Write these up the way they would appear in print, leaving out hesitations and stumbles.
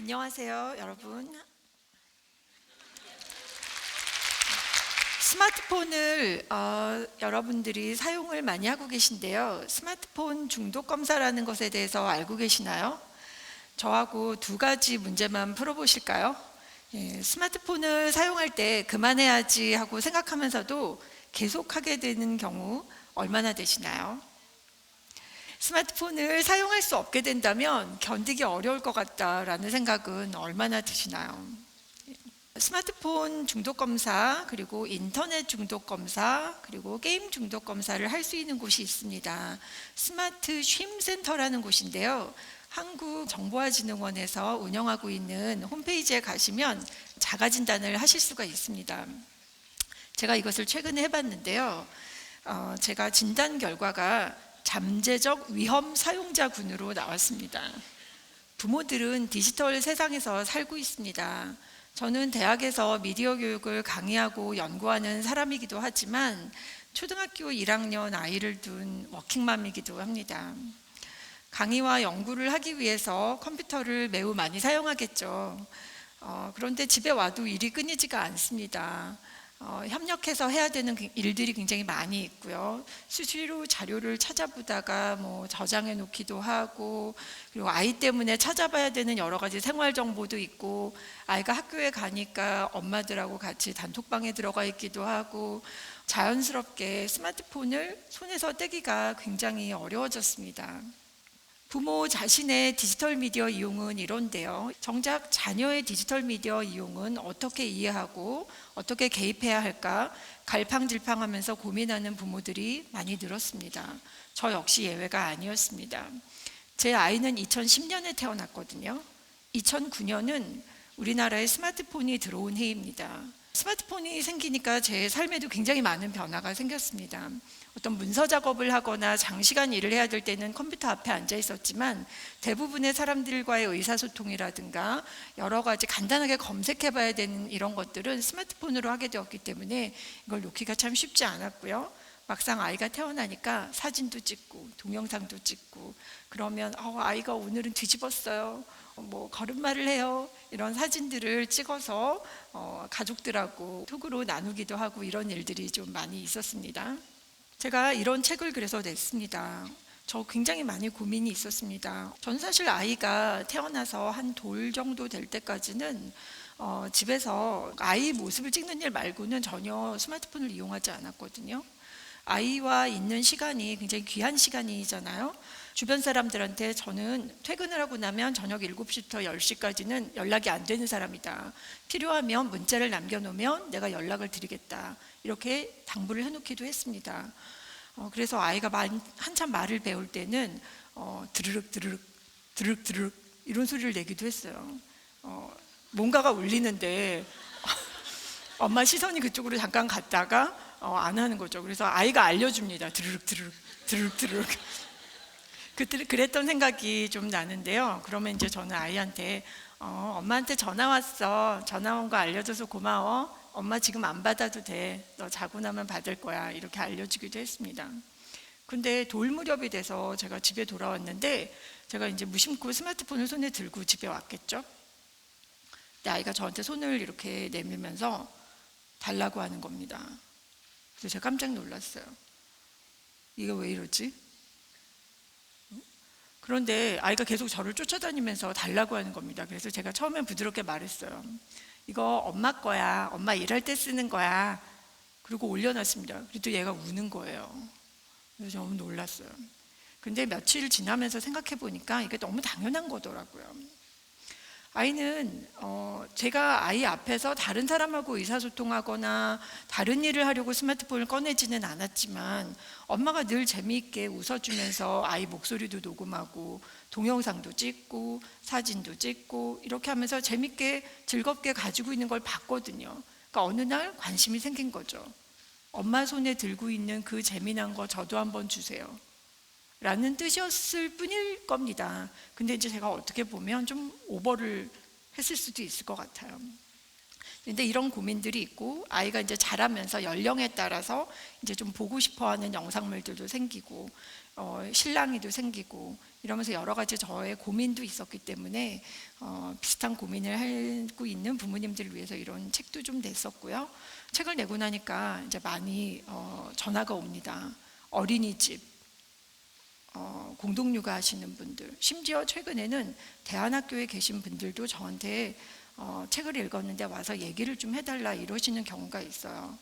안녕하세요, 여러분. 스마트폰을 여러분들이 사용을 많이 하고 계신데요. 스마트폰 중독 검사라는 것에 대해서 알고 계시나요? 저하고 두 가지 문제만 풀어보실까요? 스마트폰을 사용할 때 그만해야지 하고 생각하면서도 계속하게 되는 경우 얼마나 되시나요? 스마트폰을 사용할 수 없게 된다면 견디기 어려울 것 같다라는 생각은 얼마나 드시나요? 스마트폰 중독 검사, 그리고 인터넷 중독 검사, 그리고 게임 중독 검사를 할 수 있는 곳이 있습니다. 스마트 쉼 센터라는 곳인데요. 한국정보화진흥원에서 운영하고 있는 홈페이지에 가시면 자가 진단을 하실 수가 있습니다. 제가 이것을 최근에 해봤는데요. 제가 진단 결과가 잠재적 위험 사용자군으로 나왔습니다. 부모들은 디지털 세상에서 살고 있습니다. 저는 대학에서 미디어 교육을 강의하고 연구하는 사람이기도 하지만 초등학교 1학년 아이를 둔 워킹맘이기도 합니다. 강의와 연구를 하기 위해서 컴퓨터를 매우 많이 사용하겠죠. 그런데 집에 와도 일이 끊이지가 않습니다. 협력해서 해야 되는 일들이 굉장히 많이 있고요. 수시로 자료를 찾아보다가 저장해 놓기도 하고, 그리고 아이 때문에 찾아봐야 되는 여러 가지 생활 정보도 있고, 아이가 학교에 가니까 엄마들하고 같이 단톡방에 들어가 있기도 하고, 자연스럽게 스마트폰을 손에서 떼기가 굉장히 어려워졌습니다. 부모 자신의 디지털 미디어 이용은 이런데요. 정작 자녀의 디지털 미디어 이용은 어떻게 이해하고 어떻게 개입해야 할까 갈팡질팡하면서 고민하는 부모들이 많이 늘었습니다. 저 역시 예외가 아니었습니다. 제 아이는 2010년에 태어났거든요. 2009년은 우리나라에 스마트폰이 들어온 해입니다. 스마트폰이 생기니까 제 삶에도 굉장히 많은 변화가 생겼습니다. 어떤 문서 작업을 하거나 장시간 일을 해야 될 때는 컴퓨터 앞에 앉아 있었지만 대부분의 사람들과의 의사소통이라든가 여러 가지 간단하게 검색해 봐야 되는 이런 것들은 스마트폰으로 하게 되었기 때문에 이걸 놓기가 참 쉽지 않았고요. 막상 아이가 태어나니까 사진도 찍고 동영상도 찍고, 그러면 아이가 오늘은 뒤집었어요, 걸음마를 해요, 이런 사진들을 찍어서 가족들하고 톡으로 나누기도 하고, 이런 일들이 좀 많이 있었습니다. 제가 이런 책을 그래서 냈습니다. 저 굉장히 많이 고민이 있었습니다. 전 사실 아이가 태어나서 한 돌 정도 될 때까지는 집에서 아이 모습을 찍는 일 말고는 전혀 스마트폰을 이용하지 않았거든요. 아이와 있는 시간이 굉장히 귀한 시간이잖아요. 주변 사람들한테 저는 퇴근을 하고 나면 저녁 7시부터 10시까지는 연락이 안 되는 사람이다. 필요하면 문자를 남겨놓으면 내가 연락을 드리겠다. 이렇게 당부를 해놓기도 했습니다. 그래서 아이가 한참 말을 배울 때는 드르륵 드르륵 드르륵 드르륵 이런 소리를 내기도 했어요. 뭔가가 울리는데 엄마 시선이 그쪽으로 잠깐 갔다가 안 하는 거죠. 그래서 아이가 알려줍니다. 드르륵 드르륵 드르륵 드르륵. 그랬던 생각이 좀 나는데요. 그러면 이제 저는 아이한테 엄마한테 전화 왔어. 전화 온 거 알려줘서 고마워. 엄마 지금 안 받아도 돼. 너 자고 나면 받을 거야. 이렇게 알려주기도 했습니다. 근데 돌 무렵이 돼서 제가 집에 돌아왔는데 제가 이제 무심코 스마트폰을 손에 들고 집에 왔겠죠. 근데 아이가 저한테 손을 이렇게 내밀면서 달라고 하는 겁니다. 그래서 제가 깜짝 놀랐어요. 이게 왜 이러지? 그런데 아이가 계속 저를 쫓아다니면서 달라고 하는 겁니다. 그래서 제가 처음엔 부드럽게 말했어요. 이거 엄마 거야. 엄마 일할 때 쓰는 거야. 그리고 올려놨습니다. 그래도 얘가 우는 거예요. 그래서 너무 놀랐어요. 근데 며칠 지나면서 생각해 보니까 이게 너무 당연한 거더라고요. 아이는 제가 아이 앞에서 다른 사람하고 의사소통하거나 다른 일을 하려고 스마트폰을 꺼내지는 않았지만 엄마가 늘 재미있게 웃어주면서 아이 목소리도 녹음하고 동영상도 찍고 사진도 찍고 이렇게 하면서 재미있게 즐겁게 가지고 있는 걸 봤거든요. 그러니까 어느 날 관심이 생긴 거죠. 엄마 손에 들고 있는 그 재미난 거 저도 한번 주세요 라는 뜻이었을 뿐일 겁니다. 근데 이제 제가 어떻게 보면 좀 오버를 했을 수도 있을 것 같아요. 근데 이런 고민들이 있고 아이가 이제 자라면서 연령에 따라서 이제 좀 보고 싶어하는 영상물들도 생기고 실랑이도 생기고 이러면서 여러 가지 저의 고민도 있었기 때문에 비슷한 고민을 하고 있는 부모님들을 위해서 이런 책도 좀 냈었고요. 책을 내고 나니까 이제 많이 전화가 옵니다. 어린이집, 공동육아 하시는 분들, 심지어 최근에는 대안학교에 계신 분들도 저한테 책을 읽었는데 와서 얘기를 좀 해달라 이러시는 경우가 있어요.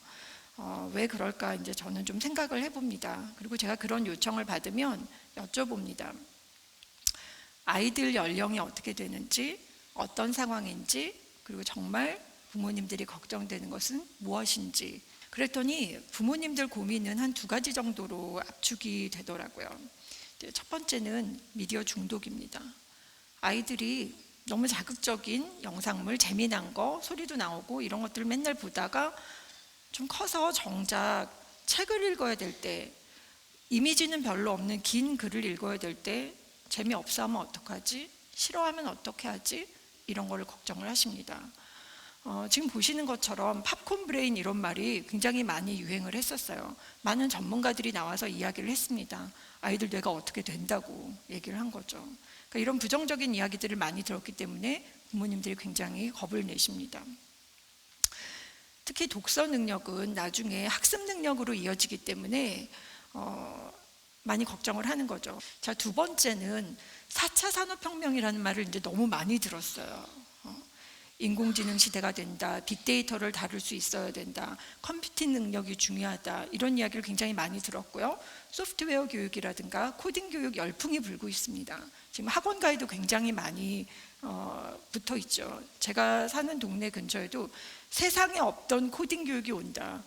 왜 그럴까 이제 저는 좀 생각을 해봅니다. 그리고 제가 그런 요청을 받으면 여쭤봅니다. 아이들 연령이 어떻게 되는지, 어떤 상황인지, 그리고 정말 부모님들이 걱정되는 것은 무엇인지. 그랬더니 부모님들 고민은 한 2가지 정도로 압축이 되더라고요. 첫 번째는 미디어 중독입니다. 아이들이 너무 자극적인 영상물, 재미난 거, 소리도 나오고 이런 것들을 맨날 보다가 좀 커서 정작 책을 읽어야 될 때, 이미지는 별로 없는 긴 글을 읽어야 될 때 재미없어 하면 어떡하지? 싫어하면 어떻게 하지? 이런 거를 걱정을 하십니다. 지금 보시는 것처럼 팝콘 브레인 이런 말이 굉장히 많이 유행을 했었어요. 많은 전문가들이 나와서 이야기를 했습니다. 아이들 뇌가 어떻게 된다고 얘기를 한 거죠. 그러니까 이런 부정적인 이야기들을 많이 들었기 때문에 부모님들이 굉장히 겁을 내십니다. 특히 독서 능력은 나중에 학습 능력으로 이어지기 때문에 많이 걱정을 하는 거죠. 자, 2번째는 4차 산업혁명이라는 말을 이제 너무 많이 들었어요. 인공지능 시대가 된다, 빅데이터를 다룰 수 있어야 된다, 컴퓨팅 능력이 중요하다, 이런 이야기를 굉장히 많이 들었고요. 소프트웨어 교육이라든가 코딩 교육 열풍이 불고 있습니다. 지금 학원가에도 굉장히 많이 붙어 있죠. 제가 사는 동네 근처에도 세상에 없던 코딩 교육이 온다,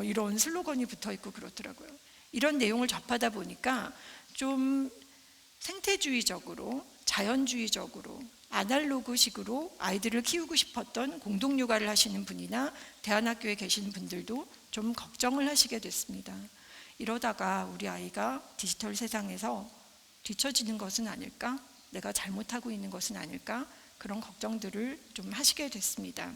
이런 슬로건이 붙어 있고 그렇더라고요. 이런 내용을 접하다 보니까 좀 생태주의적으로, 자연주의적으로, 아날로그식으로 아이들을 키우고 싶었던 공동육아를 하시는 분이나 대안학교에 계신 분들도 좀 걱정을 하시게 됐습니다. 이러다가 우리 아이가 디지털 세상에서 뒤처지는 것은 아닐까? 내가 잘못하고 있는 것은 아닐까? 그런 걱정들을 좀 하시게 됐습니다.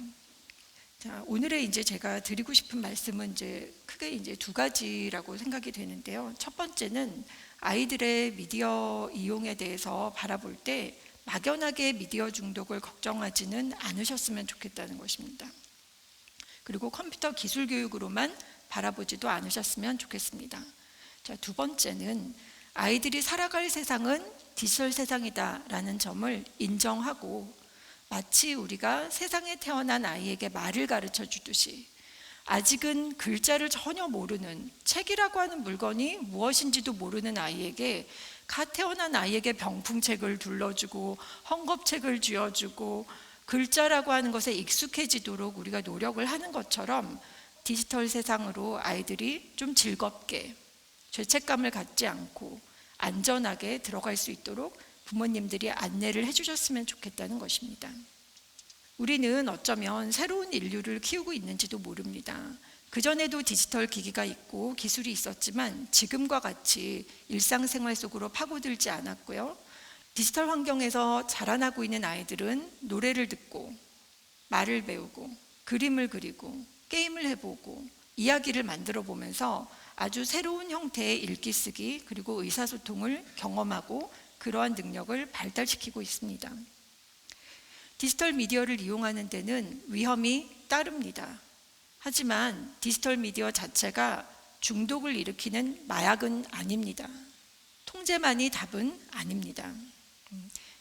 자, 오늘의 이제 제가 드리고 싶은 말씀은 이제 크게 이제 2가지라고 생각이 되는데요. 첫 번째는 아이들의 미디어 이용에 대해서 바라볼 때 막연하게 미디어 중독을 걱정하지는 않으셨으면 좋겠다는 것입니다. 그리고 컴퓨터 기술 교육으로만 바라보지도 않으셨으면 좋겠습니다. 자, 2번째는 아이들이 살아갈 세상은 디지털 세상이다라는 점을 인정하고 마치 우리가 세상에 태어난 아이에게 말을 가르쳐 주듯이 아직은 글자를 전혀 모르는, 책이라고 하는 물건이 무엇인지도 모르는 아이에게, 갓 태어난 아이에게 병풍책을 둘러주고 헝겊책을 쥐어주고 글자라고 하는 것에 익숙해지도록 우리가 노력을 하는 것처럼 디지털 세상으로 아이들이 좀 즐겁게, 죄책감을 갖지 않고 안전하게 들어갈 수 있도록 부모님들이 안내를 해주셨으면 좋겠다는 것입니다. 우리는 어쩌면 새로운 인류를 키우고 있는지도 모릅니다. 그전에도 디지털 기기가 있고 기술이 있었지만 지금과 같이 일상생활 속으로 파고들지 않았고요. 디지털 환경에서 자라나고 있는 아이들은 노래를 듣고 말을 배우고 그림을 그리고 게임을 해보고 이야기를 만들어 보면서 아주 새로운 형태의 읽기 쓰기 그리고 의사소통을 경험하고 그러한 능력을 발달시키고 있습니다. 디지털 미디어를 이용하는 데는 위험이 따릅니다. 하지만 디지털 미디어 자체가 중독을 일으키는 마약은 아닙니다. 통제만이 답은 아닙니다.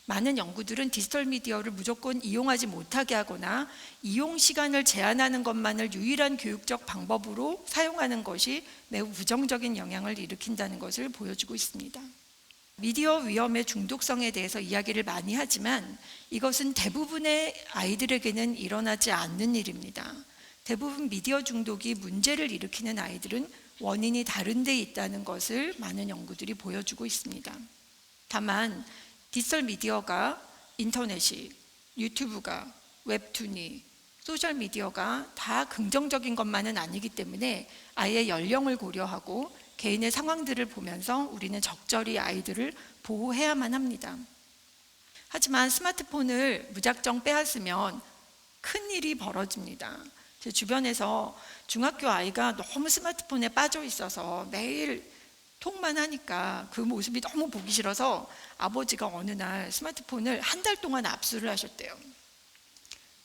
많은 연구들은 디지털 미디어를 무조건 이용하지 못하게 하거나 이용 시간을 제한하는 것만을 유일한 교육적 방법으로 사용하는 것이 매우 부정적인 영향을 일으킨다는 것을 보여주고 있습니다. 미디어 위험의 중독성에 대해서 이야기를 많이 하지만 이것은 대부분의 아이들에게는 일어나지 않는 일입니다. 대부분 미디어 중독이 문제를 일으키는 아이들은 원인이 다른 데 있다는 것을 많은 연구들이 보여주고 있습니다. 다만 디지털 미디어가 인터넷이, 유튜브가, 웹툰이, 소셜미디어가 다 긍정적인 것만은 아니기 때문에 아이의 연령을 고려하고 개인의 상황들을 보면서 우리는 적절히 아이들을 보호해야만 합니다. 하지만 스마트폰을 무작정 빼앗으면 큰 일이 벌어집니다. 제 주변에서 중학교 아이가 너무 스마트폰에 빠져 있어서 매일 톡만 하니까 그 모습이 너무 보기 싫어서 아버지가 어느 날 스마트폰을 한 달 동안 압수를 하셨대요.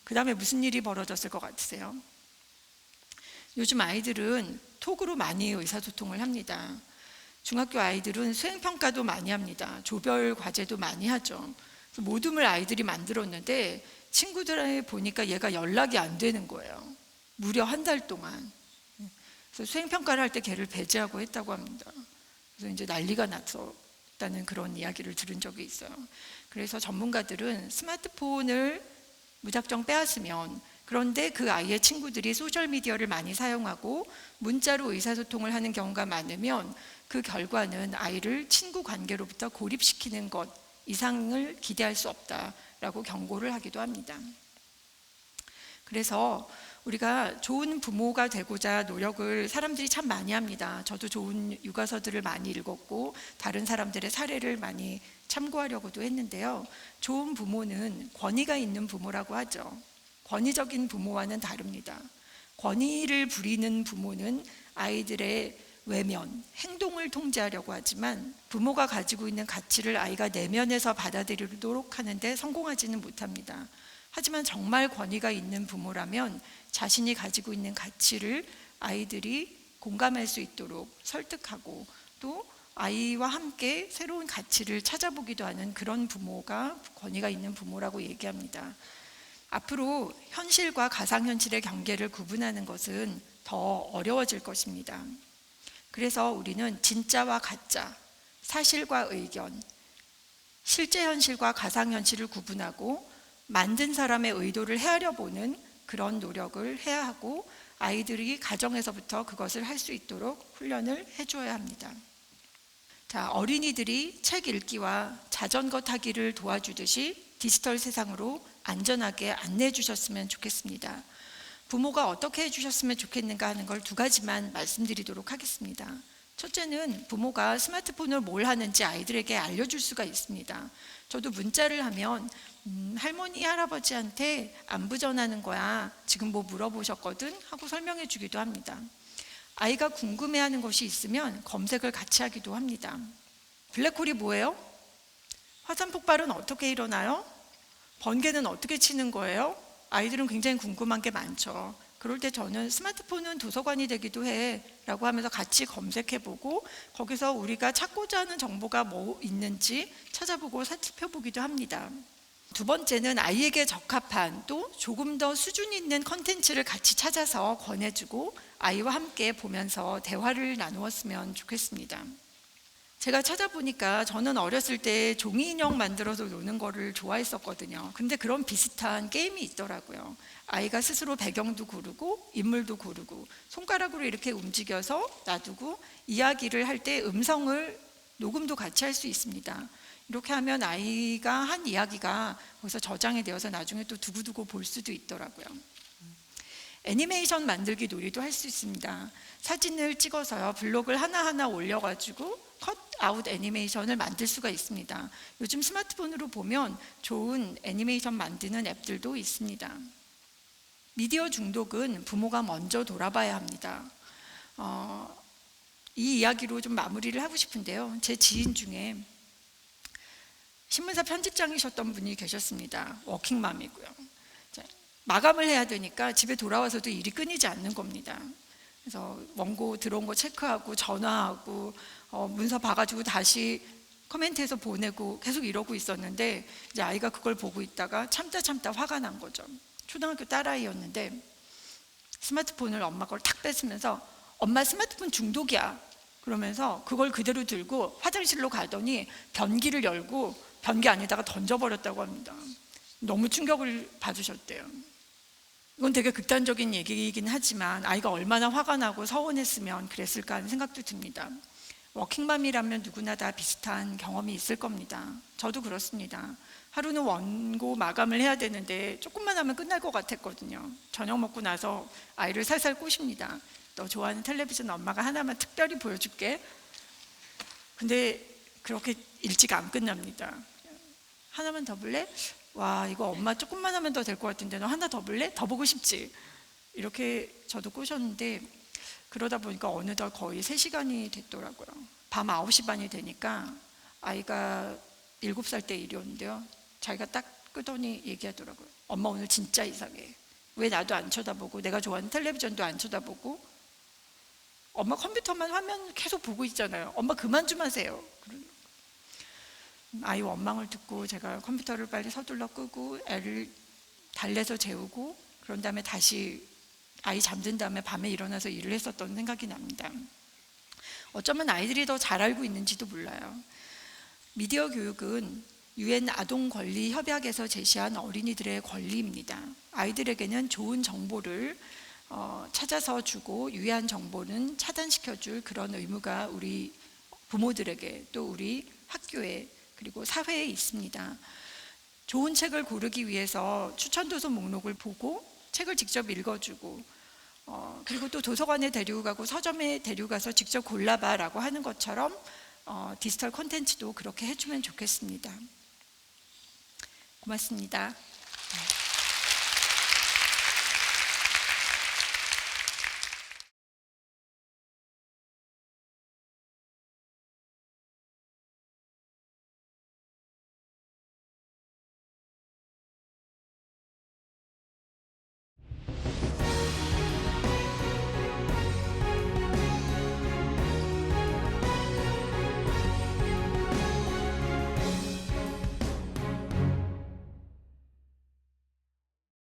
그 다음에 무슨 일이 벌어졌을 것 같으세요? 요즘 아이들은 톡으로 많이 의사소통을 합니다. 중학교 아이들은 수행평가도 많이 합니다. 조별 과제도 많이 하죠. 모둠을 아이들이 만들었는데 친구들에 보니까 얘가 연락이 안 되는 거예요. 무려 한 달 동안. 그래서 수행평가를 할 때 걔를 배제하고 했다고 합니다. 그래서 이제 난리가 났었다는 그런 이야기를 들은 적이 있어요. 그래서 전문가들은 스마트폰을 무작정 빼앗으면, 그런데 그 아이의 친구들이 소셜미디어를 많이 사용하고 문자로 의사소통을 하는 경우가 많으면 그 결과는 아이를 친구 관계로부터 고립시키는 것 이상을 기대할 수 없다라고 경고를 하기도 합니다. 그래서 우리가 좋은 부모가 되고자 노력을 사람들이 참 많이 합니다. 저도 좋은 육아서들을 많이 읽었고 다른 사람들의 사례를 많이 참고하려고도 했는데요. 좋은 부모는 권위가 있는 부모라고 하죠. 권위적인 부모와는 다릅니다. 권위를 부리는 부모는 아이들의 외면, 행동을 통제하려고 하지만 부모가 가지고 있는 가치를 아이가 내면에서 받아들이도록 하는데 성공하지는 못합니다. 하지만 정말 권위가 있는 부모라면 자신이 가지고 있는 가치를 아이들이 공감할 수 있도록 설득하고 또 아이와 함께 새로운 가치를 찾아보기도 하는 그런 부모가 권위가 있는 부모라고 얘기합니다. 앞으로 현실과 가상현실의 경계를 구분하는 것은 더 어려워질 것입니다. 그래서 우리는 진짜와 가짜, 사실과 의견, 실제 현실과 가상현실을 구분하고 만든 사람의 의도를 헤아려 보는 그런 노력을 해야 하고 아이들이 가정에서부터 그것을 할 수 있도록 훈련을 해줘야 합니다. 자, 어린이들이 책 읽기와 자전거 타기를 도와주듯이 디지털 세상으로 안전하게 안내해 주셨으면 좋겠습니다. 부모가 어떻게 해주셨으면 좋겠는가 하는 걸 두 가지만 말씀드리도록 하겠습니다. 첫째는 부모가 스마트폰을 뭘 하는지 아이들에게 알려줄 수가 있습니다. 저도 문자를 하면 할머니, 할아버지한테 안부 전하는 거야. 지금 뭐 물어보셨거든? 하고 설명해 주기도 합니다. 아이가 궁금해하는 것이 있으면 검색을 같이 하기도 합니다. 블랙홀이 뭐예요? 화산 폭발은 어떻게 일어나요? 번개는 어떻게 치는 거예요? 아이들은 굉장히 궁금한 게 많죠. 그럴 때 저는 스마트폰은 도서관이 되기도 해 라고 하면서 같이 검색해보고 거기서 우리가 찾고자 하는 정보가 뭐 있는지 찾아보고 살펴보기도 합니다. 두 번째는 아이에게 적합한 또 조금 더 수준 있는 컨텐츠를 같이 찾아서 권해주고 아이와 함께 보면서 대화를 나누었으면 좋겠습니다. 제가 찾아보니까 저는 어렸을 때 종이 인형 만들어서 노는 거를 좋아했었거든요. 근데 그런 비슷한 게임이 있더라고요. 아이가 스스로 배경도 고르고 인물도 고르고 손가락으로 이렇게 움직여서 놔두고 이야기를 할 때 음성을 녹음도 같이 할 수 있습니다. 이렇게 하면 아이가 한 이야기가 거기서 저장이 되어서 나중에 또 두고두고 볼 수도 있더라고요. 애니메이션 만들기 놀이도 할 수 있습니다. 사진을 찍어서요, 블록을 하나하나 올려가지고 컷아웃 애니메이션을 만들 수가 있습니다. 요즘 스마트폰으로 보면 좋은 애니메이션 만드는 앱들도 있습니다. 미디어 중독은 부모가 먼저 돌아봐야 합니다. 이 이야기로 좀 마무리를 하고 싶은데요. 제 지인 중에 신문사 편집장이셨던 분이 계셨습니다. 워킹맘이고요. 마감을 해야 되니까 집에 돌아와서도 일이 끊이지 않는 겁니다. 그래서 원고 들어온 거 체크하고 전화하고 문서 봐가지고 다시 커멘트해서 보내고 계속 이러고 있었는데 이제 아이가 그걸 보고 있다가 참다 화가 난 거죠. 초등학교 딸아이였는데 스마트폰을 엄마 걸 탁 뺏으면서 엄마 스마트폰 중독이야 그러면서 그걸 그대로 들고 화장실로 가더니 변기를 열고 변기 안에다가 던져버렸다고 합니다. 너무 충격을 받으셨대요. 이건 되게 극단적인 얘기이긴 하지만 아이가 얼마나 화가 나고 서운했으면 그랬을까 하는 생각도 듭니다. 워킹맘이라면 누구나 다 비슷한 경험이 있을 겁니다. 저도 그렇습니다. 하루는 원고 마감을 해야 되는데 조금만 하면 끝날 것 같았거든요. 저녁 먹고 나서 아이를 살살 꼬십니다. 너 좋아하는 텔레비전 엄마가 하나만 특별히 보여줄게. 근데 그렇게 일찍 안 끝납니다. 하나만 더 볼래? 와, 이거 엄마 조금만 하면 더 될 것 같은데 너 하나 더 볼래? 더 보고 싶지? 이렇게 저도 꼬셨는데 그러다 보니까 어느덧 거의 3시간이 됐더라고요. 밤 9시 반이 되니까 아이가 7살 때 일이었는데요. 자기가 딱 끄더니 얘기하더라고요. 엄마 오늘 진짜 이상해. 왜 나도 안 쳐다보고 내가 좋아하는 텔레비전도 안 쳐다보고 엄마 컴퓨터만 화면 계속 보고 있잖아요. 엄마 그만 좀 하세요. 아이 원망을 듣고 제가 컴퓨터를 빨리 서둘러 끄고 애를 달래서 재우고 그런 다음에 다시 아이 잠든 다음에 밤에 일어나서 일을 했었던 생각이 납니다. 어쩌면 아이들이 더 잘 알고 있는지도 몰라요. 미디어 교육은 UN 아동 권리 협약에서 제시한 어린이들의 권리입니다. 아이들에게는 좋은 정보를 찾아서 주고 유해한 정보는 차단시켜줄 그런 의무가 우리 부모들에게 또 우리 학교에 그리고 사회에 있습니다. 좋은 책을 고르기 위해서 추천도서 목록을 보고 책을 직접 읽어주고 그리고 또 도서관에 데리고 가고 서점에 데리고 가서 직접 골라봐라고 하는 것처럼 디지털 콘텐츠도 그렇게 해주면 좋겠습니다. 고맙습니다.